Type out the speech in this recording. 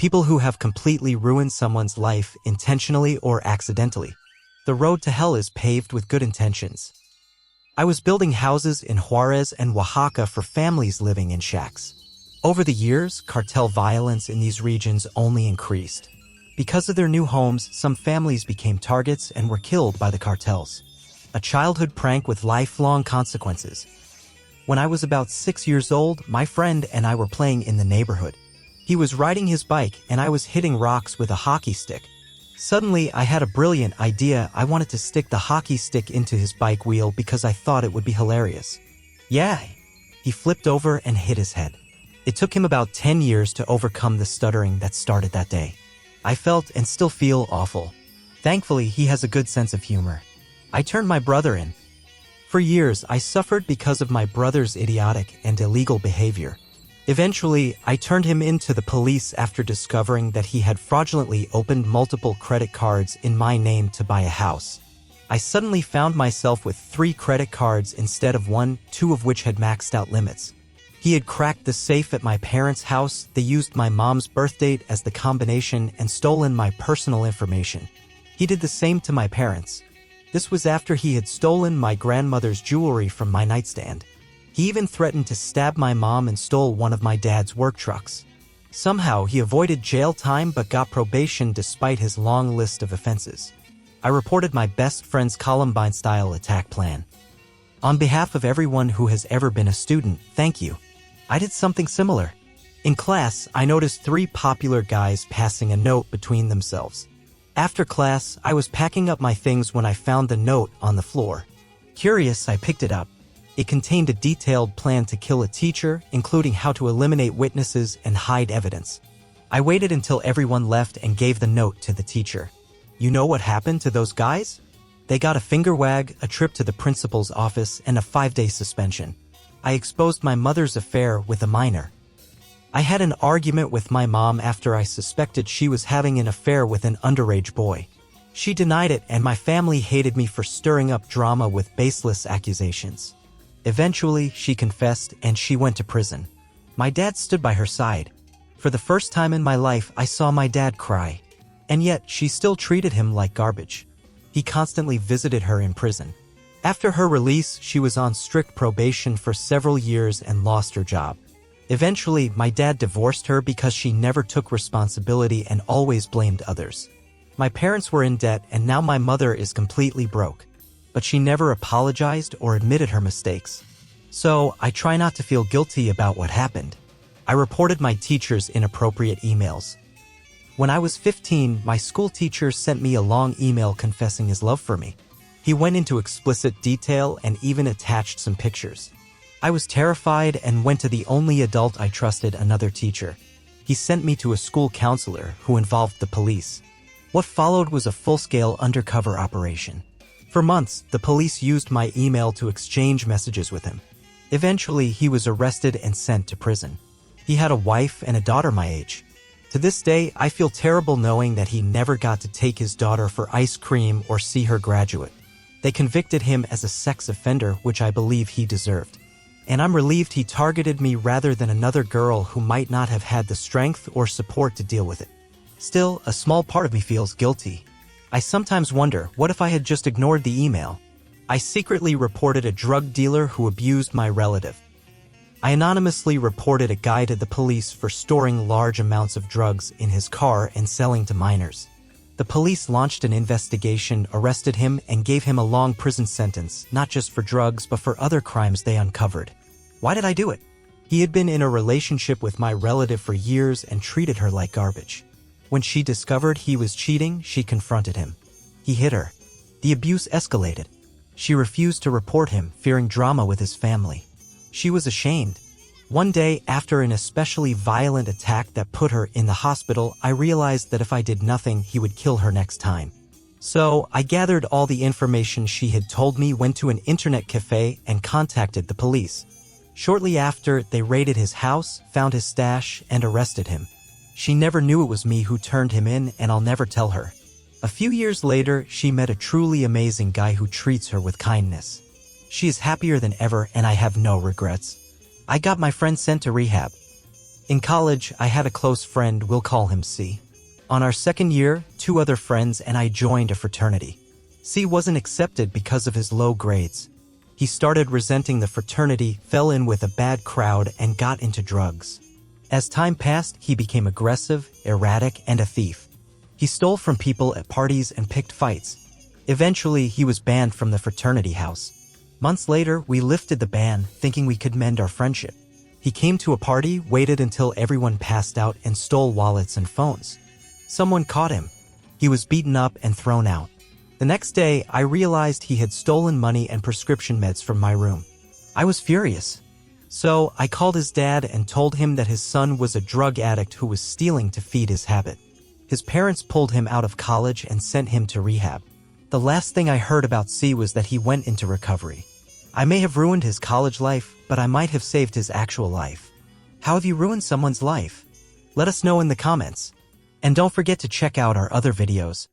People who have completely ruined someone's life intentionally or accidentally. The road to hell is paved with good intentions. I was building houses in Juarez and Oaxaca for families living in shacks. Over the years, cartel violence in these regions only increased. Because of their new homes, some families became targets and were killed by the cartels. A childhood prank with lifelong consequences. When I was about 6 years old, my friend and I were playing in the neighborhood. He was riding his bike and I was hitting rocks with a hockey stick. Suddenly, I had a brilliant idea. I wanted to stick the hockey stick into his bike wheel because I thought it would be hilarious. Yeah, he flipped over and hit his head. It took him about 10 years to overcome the stuttering that started that day. I felt and still feel awful. Thankfully, he has a good sense of humor. I turned my brother in. For years, I suffered because of my brother's idiotic and illegal behavior. Eventually, I turned him in to the police after discovering that he had fraudulently opened multiple credit cards in my name to buy a house. I suddenly found myself with 3 credit cards instead of 1, 2 of which had maxed out limits. He had cracked the safe at my parents' house, they used my mom's birth date as the combination and stolen my personal information. He did the same to my parents. This was after he had stolen my grandmother's jewelry from my nightstand. He even threatened to stab my mom and stole one of my dad's work trucks. Somehow, he avoided jail time but got probation despite his long list of offenses. I reported my best friend's Columbine-style attack plan. On behalf of everyone who has ever been a student, thank you. I did something similar. In class, I noticed 3 popular guys passing a note between themselves. After class, I was packing up my things when I found the note on the floor. Curious, I picked it up. It contained a detailed plan to kill a teacher, including how to eliminate witnesses and hide evidence. I waited until everyone left and gave the note to the teacher. You know what happened to those guys? They got a finger wag, a trip to the principal's office, and a 5-day suspension. I exposed my mother's affair with a minor. I had an argument with my mom after I suspected she was having an affair with an underage boy. She denied it and my family hated me for stirring up drama with baseless accusations. Eventually, she confessed and she went to prison. My dad stood by her side. For the first time in my life, I saw my dad cry. And yet, she still treated him like garbage. He constantly visited her in prison. After her release, she was on strict probation for several years and lost her job. Eventually, my dad divorced her because she never took responsibility and always blamed others. My parents were in debt and now my mother is completely broke. But she never apologized or admitted her mistakes. So, I try not to feel guilty about what happened. I reported my teacher's inappropriate emails. When I was 15, my school teacher sent me a long email confessing his love for me. He went into explicit detail and even attached some pictures. I was terrified and went to the only adult I trusted, another teacher. He sent me to a school counselor who involved the police. What followed was a full-scale undercover operation. For months, the police used my email to exchange messages with him. Eventually, he was arrested and sent to prison. He had a wife and a daughter my age. To this day, I feel terrible knowing that he never got to take his daughter for ice cream or see her graduate. They convicted him as a sex offender, which I believe he deserved. And I'm relieved he targeted me rather than another girl who might not have had the strength or support to deal with it. Still, a small part of me feels guilty. I sometimes wonder, what if I had just ignored the email? I secretly reported a drug dealer who abused my relative. I anonymously reported a guy to the police for storing large amounts of drugs in his car and selling to minors. The police launched an investigation, arrested him, and gave him a long prison sentence, not just for drugs but for other crimes they uncovered. Why did I do it? He had been in a relationship with my relative for years and treated her like garbage. When she discovered he was cheating, she confronted him. He hit her. The abuse escalated. She refused to report him, fearing drama with his family. She was ashamed. One day, after an especially violent attack that put her in the hospital, I realized that if I did nothing, he would kill her next time. So, I gathered all the information she had told me, went to an internet cafe, and contacted the police. Shortly after, they raided his house, found his stash, and arrested him. She never knew it was me who turned him in, and I'll never tell her. A few years later, she met a truly amazing guy who treats her with kindness. She is happier than ever, and I have no regrets. I got my friend sent to rehab. In college, I had a close friend, we'll call him C. On our second year, 2 other friends and I joined a fraternity. C wasn't accepted because of his low grades. He started resenting the fraternity, fell in with a bad crowd, and got into drugs. As time passed, he became aggressive, erratic, and a thief. He stole from people at parties and picked fights. Eventually, he was banned from the fraternity house. Months later, we lifted the ban, thinking we could mend our friendship. He came to a party, waited until everyone passed out, and stole wallets and phones. Someone caught him. He was beaten up and thrown out. The next day, I realized he had stolen money and prescription meds from my room. I was furious. So, I called his dad and told him that his son was a drug addict who was stealing to feed his habit. His parents pulled him out of college and sent him to rehab. The last thing I heard about C was that he went into recovery. I may have ruined his college life, but I might have saved his actual life. How have you ruined someone's life? Let us know in the comments. And don't forget to check out our other videos.